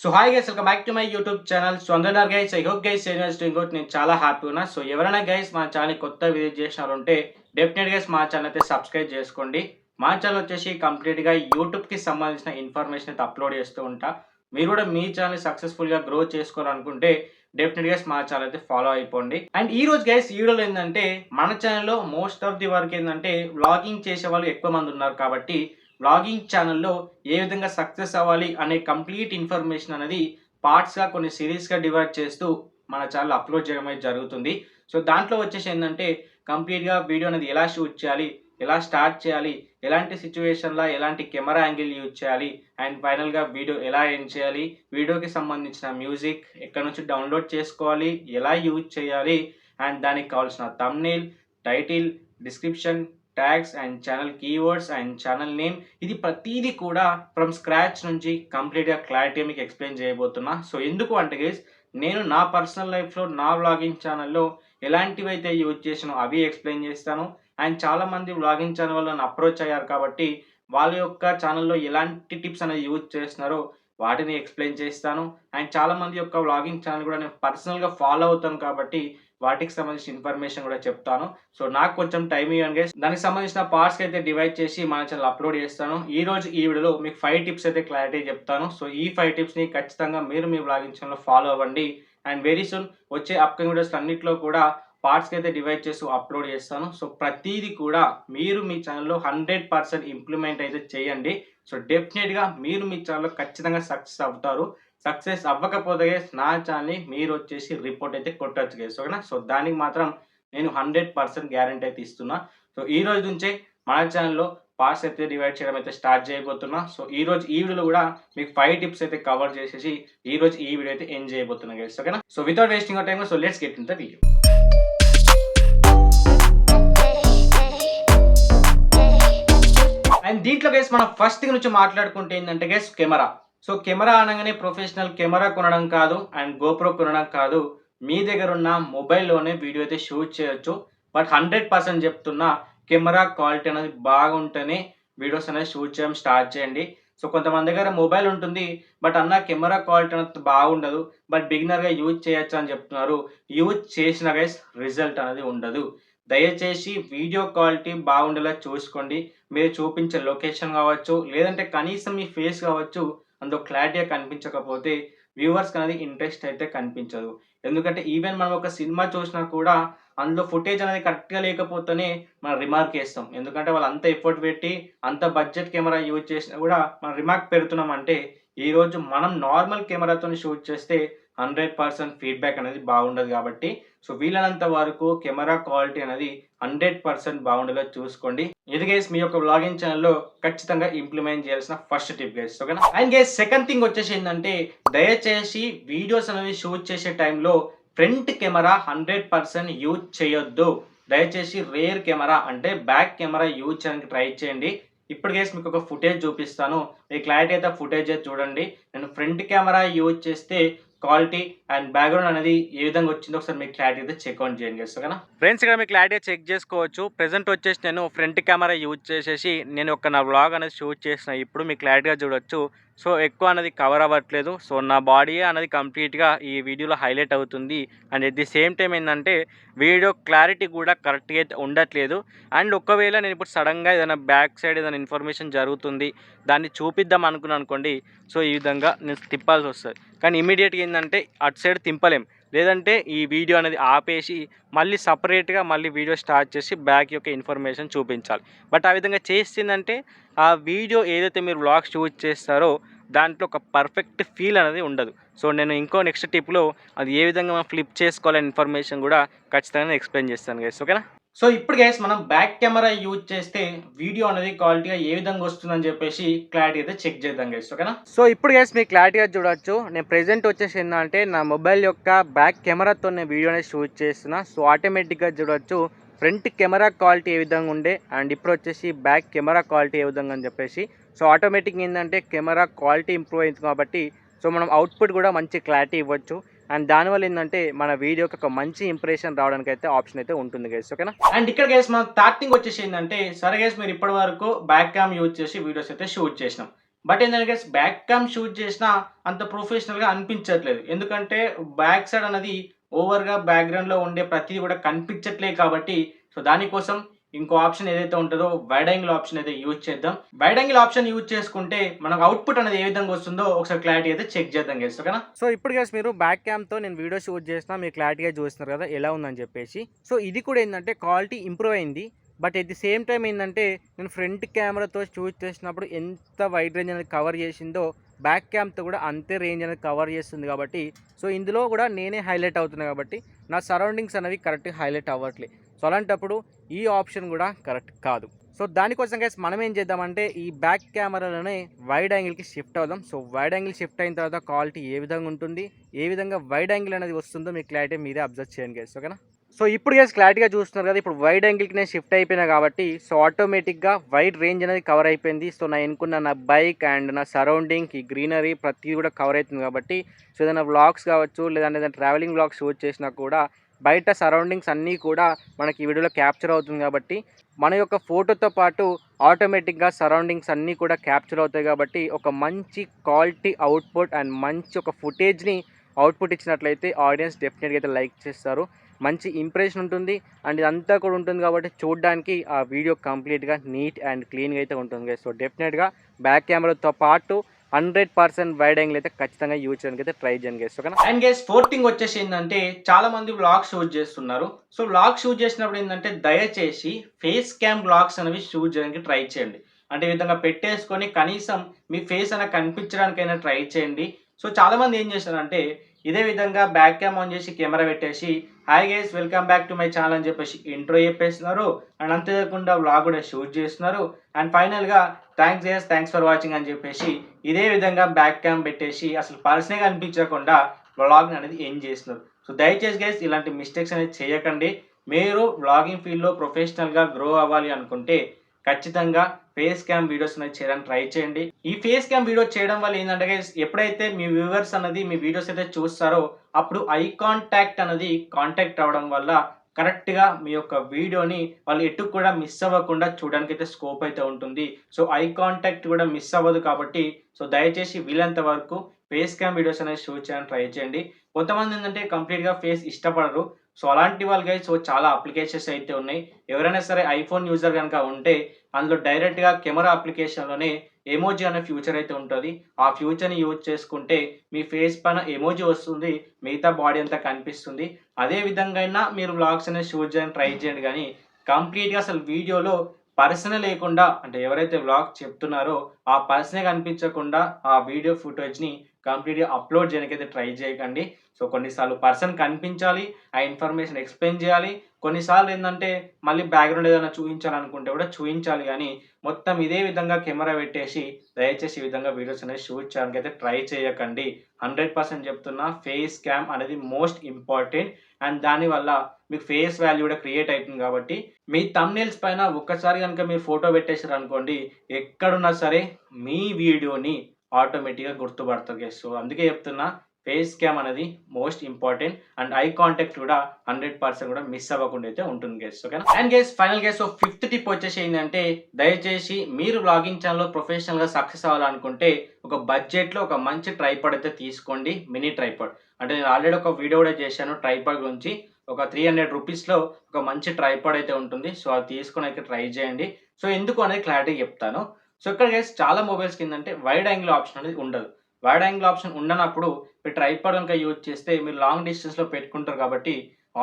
So hi guys, welcome back to my YouTube channel. So అందరూ guys, I hope guys doing good. నేను చాలా happy ఉన్నా. So ఎవరైనా guys మా channel కొత్త విజిట్ చేసిన ఉంటే డెఫినెట్ గైస్ మా ఛానల్ అయితే సబ్స్క్రైబ్ చేసుకోండి. మా ఛానల్ వచ్చేసి కంప్లీట్గా యూట్యూబ్కి సంబంధించిన ఇన్ఫర్మేషన్ అయితే అప్లోడ్ చేస్తూ ఉంటా. మీరు కూడా మీ ఛానల్ సక్సెస్ఫుల్గా గ్రో చేసుకోవాలనుకుంటే డెఫినెట్ గైస్ మా ఛానల్ అయితే ఫాలో అయిపోండి. అండ్ ఈ రోజు గైస్ ఈ వీడియోలో ఏంటంటే మన ఛానల్లో మోస్ట్ ఆఫ్ ది వర్క్ ఏంటంటే వ్లాగింగ్ చేసే వాళ్ళు ఎక్కువ మంది ఉన్నారు కాబట్టి వ్లాగింగ్ ఛానల్లో ఏ విధంగా సక్సెస్ అవ్వాలి అనే కంప్లీట్ ఇన్ఫర్మేషన్ అనేది పార్ట్స్గా కొన్ని సిరీస్గా డివైడ్ చేస్తూ మన ఛానల్ అప్లోడ్ చేయడం అయితే జరుగుతుంది. సో దాంట్లో వచ్చేసి ఏంటంటే కంప్లీట్గా వీడియో అనేది ఎలా షూట్ చేయాలి, ఎలా స్టార్ట్ చేయాలి, ఎలాంటి సిచ్యువేషన్లో ఎలాంటి కెమెరా యాంగిల్ యూజ్ చేయాలి, అండ్ ఫైనల్గా వీడియో ఎలా ఎండ్ చేయాలి, వీడియోకి సంబంధించిన మ్యూజిక్ ఎక్కడి నుంచి డౌన్లోడ్ చేసుకోవాలి, ఎలా యూజ్ చేయాలి, అండ్ దానికి కావాల్సిన thumbnail, title, description, tags and channel keywords and channel name, ఇది ప్రతిదీ కూడా ఫ్రమ్ స్క్రాచ్ నుంచి కంప్లీట్గా క్లారిటీ మీకు ఎక్స్ప్లెయిన్ చేయబోతున్నా. సో ఎందుకు అంటే గైస్, నేను నా పర్సనల్ లైఫ్లో నా వ్లాగింగ్ ఛానల్లో ఎలాంటివి అయితే యూజ్ చేసినో అవి ఎక్స్ప్లెయిన్ చేస్తాను. అండ్ చాలామంది వ్లాగింగ్ ఛానల్ వాళ్ళని అప్రోచ్ అయ్యారు కాబట్టి వాళ్ళ యొక్క ఛానల్లో ఎలాంటి టిప్స్ అనేది యూజ్ చేస్తున్నారో వాటిని ఎక్స్ప్లెయిన్ చేస్తాను. అండ్ చాలామంది యొక్క వ్లాగింగ్ ఛానల్ కూడా నేను పర్సనల్గా ఫాలో అవుతాను కాబట్టి వాటికి సంబంధించిన ఇన్ఫర్మేషన్ కూడా చెప్తాను. సో నాకు కొంచెం టైం ఇవ్వండి గైస్, దానికి సంబంధించిన పార్ట్స్ అయితే డివైడ్ చేసి మన ఛానల్ అప్లోడ్ చేస్తాను. ఈ రోజు ఈ వీడియోలో మీకు 5 టిప్స్ అయితే క్లారిటీ చెప్తాను. సో ఈ 5 టిప్స్ని ఖచ్చితంగా మీరు మీ వ్లాగింగ్ ఛానల్లో ఫాలో అవ్వండి. అండ్ వెరీ సూన్ వచ్చే అప్కమింగ్ వీడియోస్ అన్నింటిలో కూడా పార్ట్స్కి అయితే డివైడ్ చేసి అప్లోడ్ చేస్తాను. సో ప్రతిదీ కూడా మీరు మీ ఛానల్లో 100% ఇంప్లిమెంట్ అయితే చేయండి. సో డెఫినెట్గా మీరు మీ ఛానల్లో ఖచ్చితంగా సక్సెస్ అవుతారు. సక్సెస్ అవ్వకపోతే నా ఛానల్ని మీరు వచ్చేసి రిపోర్ట్ అయితే కొట్టచ్చు గైస్, ఓకేనా? సో దానికి మాత్రం నేను 100% గ్యారెంటీ అయితే ఇస్తున్నా. సో ఈ రోజు నుంచే మన ఛానల్లో పార్ట్స్ అయితే డివైడ్ చేయడం అయితే స్టార్ట్ చేయబోతున్నా. సో ఈ రోజు ఈ వీడియోలో కూడా మీకు 5 టిప్స్ అయితే కవర్ చేసేసి ఈ రోజు ఈ వీడియో అయితే ఎండ్ చేయబోతున్నా గైస్, ఓకేనా? So without wasting hour time, so let's get in the video. And దీంట్లో గైస్ మనం ఫస్ట్ నుంచి మాట్లాడుకుంటే ఏంటంటే గైస్ కెమెరా. సో కెమెరా అనగానే ప్రొఫెషనల్ కెమెరా కొనడం కాదు అండ్ గోప్రో కొనడం కాదు, మీ దగ్గర ఉన్న మొబైల్లోనే వీడియో అయితే షూట్ చేయొచ్చు. బట్ 100% చెప్తున్నా, కెమెరా క్వాలిటీ అనేది బాగుంటేనే వీడియోస్ అనేది షూట్ చేయడం స్టార్ట్ చేయండి. సో కొంతమంది దగ్గర మొబైల్ ఉంటుంది బట్ అన్న కెమెరా క్వాలిటీ అనేది బాగుండదు, బట్ బిగినర్గా యూజ్ చేయొచ్చు అని చెప్తున్నారు. యూజ్ చేసిన గైస్ రిజల్ట్ అనేది ఉండదు. దయచేసి వీడియో క్వాలిటీ బాగుండేలా చూసుకోండి. మీరు చూపించే లొకేషన్ కావచ్చు, లేదంటే కనీసం మీ ఫేస్ కావచ్చు, అందులో క్లారిటీగా కనిపించకపోతే వ్యూవర్స్కి అనేది ఇంట్రెస్ట్ అయితే కనిపించదు. ఎందుకంటే ఈవెన్ మనం ఒక సినిమా చూసినా కూడా అందులో ఫుటేజ్ అనేది కరెక్ట్గా లేకపోతేనే మనం రిమార్క్ వేస్తాం. ఎందుకంటే వాళ్ళు అంత ఎఫర్ట్ పెట్టి అంత బడ్జెట్ కెమెరా యూజ్ చేసినా కూడా మనం రిమార్క్ పెడుతున్నాం అంటే ఈరోజు మనం నార్మల్ కెమెరాతో షూట్ చేస్తే 100% ఫీడ్బ్యాక్ అనేది బాగుండదు. కాబట్టి సో వీలైనంత వరకు కెమెరా క్వాలిటీ అనేది 100% బాగుండేలా చూసుకోండి. ఇది గైస్ మీ యొక్క వ్లాగింగ్ ఛానల్లో ఖచ్చితంగా ఇంప్లిమెంట్ చేయాల్సిన ఫస్ట్ టిప్ గైస్, ఓకేనా? అండ్ గైస్ సెకండ్ థింగ్ వచ్చేసి ఏంటంటే దయచేసి వీడియోస్ అనేది షూట్ చేసే టైంలో ఫ్రంట్ కెమెరా 100% యూజ్ చేయొద్దు. దయచేసి రేర్ కెమెరా అంటే బ్యాక్ కెమెరా యూజ్ చేయడానికి ట్రై చేయండి. ఇప్పుడు గైస్ మీకు ఒక ఫుటేజ్ చూపిస్తాను, మీ క్లారిటీ అయితే ఫుటేజ్ అయితే చూడండి. నేను ఫ్రంట్ కెమెరా యూజ్ చేస్తే క్వాలిటీ అండ్ బ్యాక్గ్రౌండ్ అనేది ఏ విధంగా వచ్చిందో ఒకసారి మీకు క్లారిటీ అయితే చెక్అవుట్ చేయండి గైస్, ఓకేనా? ఫ్రెండ్స్ ఇక్కడ మీకు క్లారిటీ చెక్ చేసుకోవచ్చు. ప్రెసెంట్ వచ్చేసి నేను ఫ్రంట్ కెమెరా యూజ్ చేసేసి నేను నా వ్లాగ్ అనేది షూట్ చేసిన. ఇప్పుడు మీకు క్లారిటీగా చూడొచ్చు. సో ఎక్కువ అనేది కవర్ అవ్వట్లేదు. సో నా బాడీ అనేది కంప్లీట్గా ఈ వీడియోలో హైలైట్ అవుతుంది. And at the same time ఏంటంటే వీడియో క్లారిటీ కూడా కరెక్ట్గా అయితే ఉండట్లేదు. అండ్ ఒకవేళ నేను ఇప్పుడు సడన్గా ఏదైనా బ్యాక్ సైడ్ ఏదైనా ఇన్ఫర్మేషన్ జరుగుతుంది, దాన్ని చూపిద్దాం అనుకున్నాను అనుకోండి, సో ఈ విధంగా నేను తిప్పాల్సి వస్తుంది. కానీ ఇమీడియట్గా ఏంటంటే అటు సైడ్ తింపలేం, లేదంటే ఈ వీడియో అనేది ఆపేసి మళ్ళీ సపరేట్గా మళ్ళీ వీడియో స్టార్ట్ చేసి బ్యాక్ యొక్క ఇన్ఫర్మేషన్ చూపించాలి. బట్ ఆ విధంగా చేసిందంటే ఆ వీడియో ఏదైతే మీరు వ్లాగ్ షూట్ చేస్తారో దాంట్లో ఒక పర్ఫెక్ట్ ఫీల్ అనేది ఉండదు. సో నేను ఇంకో నెక్స్ట్ టిప్లో అది ఏ విధంగా మనం ఫ్లిప్ చేసుకోవాలనే ఇన్ఫర్మేషన్ కూడా ఖచ్చితంగా ఎక్స్ప్లెయిన్ చేస్తాను గైస్, ఓకేనా? సో ఇప్పుడు గైస్ మనం బ్యాక్ కెమెరా యూజ్ చేస్తే వీడియో అనేది క్వాలిటీగా ఏ విధంగా వస్తుందని చెప్పేసి క్లారిటీ అయితే చెక్ చేద్దాం గైస్, ఓకేనా? సో ఇప్పుడు గైస్ మీకు క్లారిటీగా చూడొచ్చు. నేను ప్రెజెంట్ వచ్చేసి ఏంటంటే నా మొబైల్ యొక్క బ్యాక్ కెమెరాతో నేను వీడియో అనేది షూట్ చేస్తున్నా. సో ఆటోమేటిక్గా చూడొచ్చు ఫ్రంట్ కెమెరా క్వాలిటీ ఏ విధంగా ఉండే అండ్ ఇప్పుడు వచ్చేసి బ్యాక్ కెమెరా క్వాలిటీ ఏ విధంగా అని చెప్పేసి. సో ఆటోమేటిక్గా ఏంటంటే కెమెరా క్వాలిటీ ఇంప్రూవ్ అయింది కాబట్టి సో మనం అవుట్పుట్ కూడా మంచి క్లారిటీ ఇవ్వచ్చు. అండ్ దానివల్ల ఏంటంటే మన వీడియోకి ఒక మంచి ఇంప్రెషన్ రావడానికి అయితే ఆప్షన్ అయితే ఉంటుంది గైస్, ఓకేనా? అండ్ ఇక్కడ గైస్ మనం థర్డ్ థింగ్ వచ్చేసి ఏంటంటే, సరే గైస్ మీరు ఇప్పటి వరకు బ్యాక్ క్యామ్ యూజ్ చేసి వీడియోస్ అయితే షూట్ చేసినాం. బట్ ఏంటంటే గైస్ బ్యాక్ క్యామ్ షూట్ చేసినా అంత ప్రొఫెషనల్‌గా అనిపించట్లేదు. ఎందుకంటే బ్యాక్ సైడ్ అనేది ఓవర్‌గా బ్యాక్‌గ్రౌండ్‌లో ఉండే ప్రతీది కూడా కనిపించట్లేదు కాబట్టి సో దానికోసం ఇంకో ఆప్షన్ ఏదైతే ఉంటదో వైడ్ యాంగిల్ ఆప్షన్ అయితే యూజ్ చేద్దాం. వైడ్ యాంగిల్ ఆప్షన్ యూజ్ చేసుకుంటే మనకు అవుట్‌పుట్ అనేది ఏ విధంగా వస్తుందో ఒకసారి క్లారిటీ అయితే చెక్ చేద్దాం గైస్. ఓకేనా? సో ఇప్పుడు గైస్ మీరు బ్యాక్ క్యామ్‌తో నేను వీడియో షూట్ చేసినా మీరు క్లారిటీగా చూస్తున్నారు కదా ఎలా ఉందని చెప్పేసి. సో ఇది కూడా ఏందంటే క్వాలిటీ ఇంప్రూవ్ అయింది. But at the same time ఏంటంటే నేను ఫ్రంట్ కెమెరాతో షూట్ చేసినప్పుడు ఎంత వైడ్ రేంజ్ అనేది కవర్ చేసిందో బ్యాక్ క్యామ్తో కూడా అంతే రేంజ్ అనేది కవర్ చేస్తుంది కాబట్టి సో ఇందులో కూడా నేనే హైలైట్ అవుతున్నా కాబట్టి నా సరౌండింగ్స్ అనేవి కరెక్ట్గా హైలైట్ అవ్వట్లేదు. సో అలాంటప్పుడు ఈ ఆప్షన్ కూడా కరెక్ట్ కాదు. సో దానికోసం గైస్ మనం ఏం చేద్దామంటే ఈ బ్యాక్ కెమెరాలోనే వైడ్ యాంగిల్కి షిఫ్ట్ అవుదాం. సో వైడ్ యాంగిల్ షిఫ్ట్ అయిన తర్వాత క్వాలిటీ ఏ విధంగా ఉంటుంది, ఏ విధంగా వైడ్ యాంగిల్ అనేది వస్తుందో మీ క్లారిటీ మీరే అబ్జర్వ్ చేయండి గైస్. ఓకేనా? సో ఇప్పుడు గైస్ క్లారిటీగా చూస్తున్నారు కదా, ఇప్పుడు వైడ్ యాంగిల్కి నేను షిఫ్ట్ అయిపోయినా కాబట్టి సో ఆటోమేటిక్గా వైడ్ రేంజ్ అనేది కవర్ అయిపోయింది. సో నా ఎన్నుకున్న నా బైక్ అండ్ నా సరౌండింగ్ ఈ గ్రీనరీ ప్రతిదీ కూడా కవర్ అవుతుంది కాబట్టి సో ఏదైనా వ్లాగ్స్ కావచ్చు లేదంటే ఏదైనా ట్రావెలింగ్ వ్లాగ్స్ షూట్ చేసినా కూడా బయట సరౌండింగ్స్ అన్నీ కూడా మనకి ఈ వీడియోలో క్యాప్చర్ అవుతుంది కాబట్టి మన యొక్క ఫోటోతో పాటు ఆటోమేటిక్గా సరౌండింగ్స్ అన్నీ కూడా క్యాప్చర్ అవుతాయి కాబట్టి ఒక మంచి క్వాలిటీ అవుట్పుట్ అండ్ మంచి ఒక ఫుటేజ్ని అవుట్పుట్ ఇచ్చినట్లయితే ఆడియన్స్ డెఫినెట్గా అయితే లైక్ చేస్తారు. మంచి ఇంప్రెషన్ ఉంటుంది అండ్ ఇదంతా కూడా ఉంటుంది కాబట్టి చూడడానికి ఆ వీడియో కంప్లీట్గా నీట్ అండ్ క్లీన్గా అయితే ఉంటుంది. సో డెఫినెట్గా బ్యాక్ కెమెరాతో పాటు 100% వైడ్ యాంగిల్ అయితే ఖచ్చితంగా యూజ్ చేయడానికి అయితే ట్రై చేయండి గైస్. ఓకేనా? అండ్ గైస్ ఫోర్త్ థింగ్ వచ్చేసి ఏంటంటే చాలా మంది వ్లాగ్స్ షూట్ చేస్తున్నారు. సో వ్లాగ్ షూట్ చేసినప్పుడు ఏంటంటే దయచేసి ఫేస్ క్యామ్ వ్లాగ్స్ అనేవి షూట్ చేయడానికి ట్రై చేయండి. అంటే ఈ విధంగా పెట్టేసుకొని కనీసం మీ ఫేస్ అనేది కనిపించడానికైనా ట్రై చేయండి. సో చాలా మంది ఏం చేస్తారంటే ఇదే విధంగా బ్యాక్ క్యామ్ ఆన్ చేసి కెమెరా పెట్టేసి hi guys welcome back to my channel అని చెప్పేసి ఇంట్రో చెప్పేస్తున్నారు అండ్ అంతేకాకుండా వ్లాగ్ కూడా షూట్ చేస్తున్నారు అండ్ ఫైనల్గా thanks guys thanks for watching అని చెప్పేసి ఇదే విధంగా బ్యాక్ క్యామ్ పెట్టేసి అసలు పర్సనే కనిపించకుండా వ్లాగ్ అనేది ఎండ్ చేస్తున్నారు. సో దయచేసి గైస్ ఇలాంటి మిస్టేక్స్ అనేది చేయకండి. మీరు వ్లాగింగ్ ఫీల్డ్లో ప్రొఫెషనల్గా గ్రో అవ్వాలి అనుకుంటే ఖచ్చితంగా ఫేస్ క్యామ్ వీడియోస్ అనేది చేయడానికి ట్రై చేయండి. ఈ ఫేస్ క్యామ్ వీడియో చేయడం వల్ల ఏంటంటే గైస్ ఎప్పుడైతే మీ వ్యూవర్స్ అనేది మీ వీడియోస్ అయితే చూస్తారో అప్పుడు ఐ కాంటాక్ట్ అనేది కాంటాక్ట్ అవ్వడం వల్ల కరెక్ట్గా మీ యొక్క వీడియోని వాళ్ళు ఎటు కూడా మిస్ అవ్వకుండా చూడడానికి అయితే స్కోప్ అయితే ఉంటుంది. సో ఐ కాంటాక్ట్ కూడా మిస్ అవ్వదు కాబట్టి సో దయచేసి వీలంత వరకు ఫేస్ క్యామ్ వీడియోస్ అనేది షూట్ చేయడానికి ట్రై చేయండి. కొంతమంది ఏంటంటే కంప్లీట్గా ఫేస్ ఇష్టపడరు. సో అలాంటి వాళ్ళకి సో చాలా అప్లికేషన్స్ అయితే ఉన్నాయి. ఎవరైనా సరే ఐఫోన్ యూజర్ కనుక ఉంటే అందులో డైరెక్ట్గా కెమెరా అప్లికేషన్లోనే ఎమోజీ అనే ఫ్యూచర్ అయితే ఉంటుంది. ఆ ఫ్యూచర్ని యూజ్ చేసుకుంటే మీ ఫేస్ పైన ఎమోజీ వస్తుంది, మిగతా బాడీ అంతా కనిపిస్తుంది. అదే విధంగా అయినా మీరు వ్లాగ్స్ అనేది షూట్ చేయడానికి ట్రై చేయండి కానీ కంప్లీట్గా అసలు వీడియోలో పర్సనే లేకుండా అంటే ఎవరైతే వ్లాగ్ చెప్తున్నారో ఆ పర్సనే కనిపించకుండా ఆ వీడియో ఫుటేజ్ని కంప్లీట్గా అప్లోడ్ చేయడానికైతే ట్రై చేయకండి. సో కొన్నిసార్లు పర్సన్ కనిపించాలి, ఆ ఇన్ఫర్మేషన్ ఎక్స్ప్లెయిన్ చేయాలి. కొన్నిసార్లు ఏంటంటే మళ్ళీ బ్యాక్గ్రౌండ్ ఏదైనా చూపించాలనుకుంటే కూడా చూపించాలి కానీ మొత్తం ఇదే విధంగా కెమెరా పెట్టేసి దయచేసి ఈ విధంగా వీడియోస్ అనేది షూట్ చేయడానికి అయితే ట్రై చేయకండి. 100% చెప్తున్నా ఫేస్ క్యామ్ అనేది మోస్ట్ ఇంపార్టెంట్ అండ్ దానివల్ల మీకు ఫేస్ వాల్యూ కూడా క్రియేట్ అవుతుంది కాబట్టి మీ థంబ్నెయిల్స్ పైన ఒక్కసారి కనుక మీరు ఫోటో పెట్టేసారు అనుకోండి ఎక్కడున్నా సరే మీ వీడియోని ఆటోమేటిక్గా గుర్తుపడతారు గైస్. సో అందుకే చెప్తున్నా ఫేస్ క్యామ్ అనేది most important and eye contact కూడా 100% కూడా మిస్ అవ్వకుండా అయితే ఉంటుంది గైస్. ఓకేనా? And guys final guys so fifth tip వచ్చేసి ఏంటంటే దయచేసి మీరు వ్లాగింగ్ ఛానల్లో ప్రొఫెషనల్గా సక్సెస్ అవ్వాలనుకుంటే ఒక బడ్జెట్లో ఒక మంచి ట్రైపాడ్ అయితే తీసుకోండి. మినీ ట్రైపాడ్ అంటే నేను ఆల్రెడీ ఒక వీడియో కూడా చేశాను ట్రైపాడ్ గురించి. ఒక 300 రూపీస్లో ఒక మంచి ట్రైపాడ్ అయితే ఉంటుంది. సో అది తీసుకొని అయితే ట్రై చేయండి. సో ఎందుకు అనేది క్లారిటీ చెప్తాను. సో ఇక్కడ గైస్ చాలా మొబైల్స్ కిందంటే వైడ్ యాంగిల్ ఆప్షన్ అనేది ఉండదు. వైడ్ యాంగిల్ ఆప్షన్ ఉండనప్పుడు మీరు ట్రైపాడ్ కనుక యూజ్ చేస్తే మీరు లాంగ్ డిస్టెన్స్లో పెట్టుకుంటారు కాబట్టి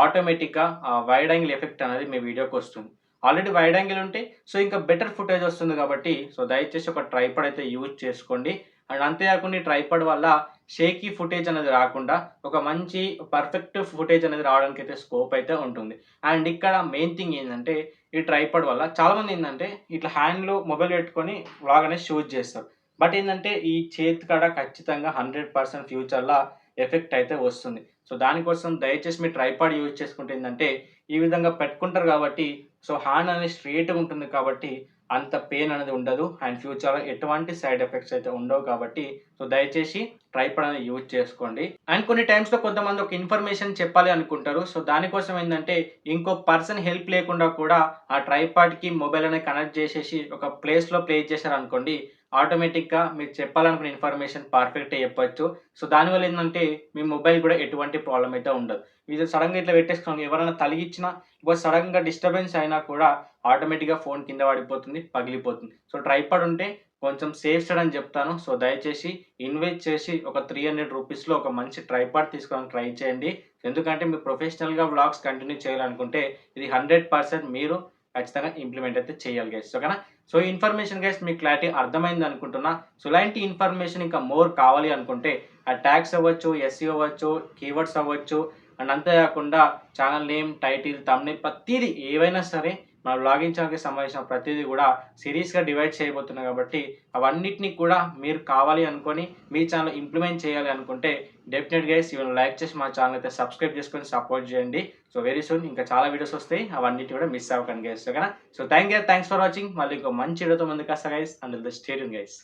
ఆటోమేటిక్గా ఆ వైడ్ యాంగిల్ ఎఫెక్ట్ అనేది మీ వీడియోకి వస్తుంది. ఆల్రెడీ వైడ్ యాంగిల్ ఉంటే సో ఇంకా బెటర్ ఫుటేజ్ వస్తుంది కాబట్టి సో దయచేసి ఒక ట్రైపాడ్ అయితే యూజ్ చేసుకోండి. అండ్ అంతేకాకుండా ఈ ట్రైపాడ్ వల్ల షేకీ ఫుటేజ్ అనేది రాకుండా ఒక మంచి పర్ఫెక్ట్ ఫుటేజ్ అనేది రావడానికి అయితే స్కోప్ అయితే ఉంటుంది. అండ్ ఇక్కడ మెయిన్ థింగ్ ఏంటంటే ఈ ట్రైపాడ్ వల్ల చాలామంది ఏంటంటే ఇట్లా హ్యాండ్లో మొబైల్ పెట్టుకొని వ్లాగ్ అనేది షూట్ చేస్తారు. బట్ ఏంటంటే ఈ చేతి కాడ ఖచ్చితంగా 100% ఫ్యూచర్‌లా ఎఫెక్ట్ అయితే వస్తుంది. సో దానికోసం దయచేసి మీరు ట్రైపాడ్ యూజ్ చేసుకుంటే ఏందంటే ఈ విధంగా పెట్టుకుంటారు కాబట్టి సో హ్యాండ్ అనేది స్ట్రెయిట్‌గా ఉంటుంది కాబట్టి అంత పెయిన్ అనేది ఉండదు. అండ్ ఫ్యూచర్‌లో ఎటువంటి సైడ్ ఎఫెక్ట్స్ అయితే ఉండవు కాబట్టి సో దయచేసి ట్రైపాడ్ అనేది యూజ్ చేసుకోండి. అండ్ కొన్ని టైమ్స్‌లో కొంతమంది ఒక ఇన్ఫర్మేషన్ చెప్పాలి అనుకుంటారు. సో దానికోసం ఏందంటే ఇంకో పర్సన్ హెల్ప్ లేకుండా కూడా ఆ ట్రైపాడ్‌కి మొబైల్ అనేది కనెక్ట్ చేసేసి ఒక ప్లేస్‌లో ప్లేస్ చేశారనుకోండి ఆటోమేటిక్‌గా మీరు చెప్పాలనుకున్న ఇన్ఫర్మేషన్ పర్ఫెక్ట్‌గా చెప్పొచ్చు. సో, దానివల్ల ఏందంటే మీ మొబైల్ కూడా ఎటువంటి ప్రాబ్లమ్ అయితే ఉండదు. ఇది సడెన్‌గా ఇట్లా పెట్టేసుకోండి ఎవరైనా తలిగిచ్చినా, సడెన్‌గా డిస్టర్బెన్స్ అయినా కూడా ఆటోమేటిక్‌గా ఫోన్ కింద పడిపోతుంది, పగిలిపోతుంది. సో, ట్రైపాడ్ ఉంటే కొంచెం సేఫ్ సైడ్ అని చెప్తాను. సో, దయచేసి ఇన్వెస్ట్ చేసి ఒక రూ. 300లో ఒక మంచి ట్రైపాడ్ తీసుకోవడానికి ట్రై చేయండి. ఎందుకంటే మీరు ప్రొఫెషనల్‌గా వ్లాగ్స్ కంటిన్యూ చేయాలనుకుంటే ఇది 100% మీరు ఖచ్చితంగా ఇంప్లిమెంట్ అయితే చేయాలి గైస్. ఓకేనా? సో, ఈ ఇన్ఫర్మేషన్ గైస్ మీకు క్లారిటీ అర్థమైంది అనుకుంటున్నా. సో, ఇలాంటి ఇన్ఫర్మేషన్ ఇంకా మోర్ కావాలి అనుకుంటే ఆ ట్యాగ్స్ అవ్వచ్చు, ఎస్ఈఓ అవ్వచ్చు, కీవర్డ్స్ అవ్వచ్చు అండ్ అంతే కాకుండా ఛానల్ నేమ్, టైటిల్, థంబ్‌నెయిల్ ప్రతీది ఏవైనా సరే మన వ్లాగింగ్ ఛానెల్‌కి సంబంధించిన ప్రతీది కూడా సీరీస్‌గా డివైడ్ చేయబోతున్నా కాబట్టి అవన్నిటిని కూడా మీరు కావాలి అనుకోని మీ ఛానెల్‌లో ఇంప్లిమెంట్ చేయాలి అనుకుంటే డెఫినెట్ గైస్ ఇవాళ లైక్ చేసి మా ఛానెల్ అయితే సబ్స్క్రైబ్ చేసుకొని సపోర్ట్ చేయండి. సో, వెరీ సూన్ ఇంకా చాలా వీడియోస్ వస్తాయి. అవన్నిటిని కూడా మిస్ అవ్వకండి గైస్. ఓకేనా? So, thanks for watching. మళ్ళీ ఇంకో మంచి వీడియోతో ముందుకొస్తా guys. Until then stay tuned guys.